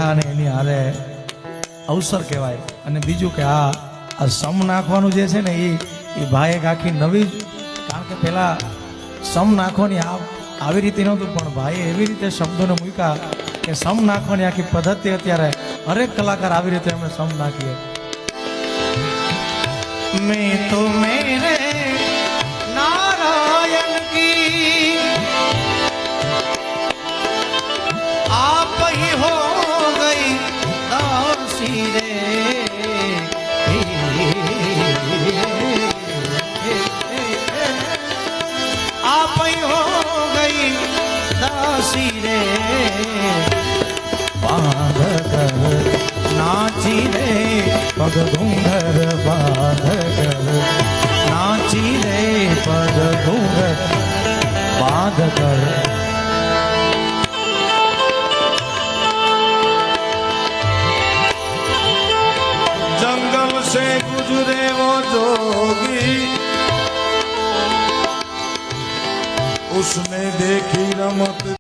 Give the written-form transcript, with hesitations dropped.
બેઠા અને એની હારે અવસર કહેવાય। અને બીજું કે આ સમ નાખવાનું જે છે ને એ ભાઈ એક આખી નવી, કારણ કે પેલા સમ નાખવાની આવી રીતે નહોતું, પણ ભાઈએ એવી રીતે શબ્દોને મૂક્યા કે સમ નાખવાની આખી પદ્ધતિ અત્યારે હરેક કલાકાર આવી રીતે અમે સમ નાખીએ। મેં તો મેરે नारायण की आप ही हो गई दासी रे, आप ही हो गई दासी रे, बांध कर नाची रे पग घूंघर बांध कर नाची रे पग घूंघर बांध कर। जंगल से गुजरे वो जोगी, उसने देखी रमत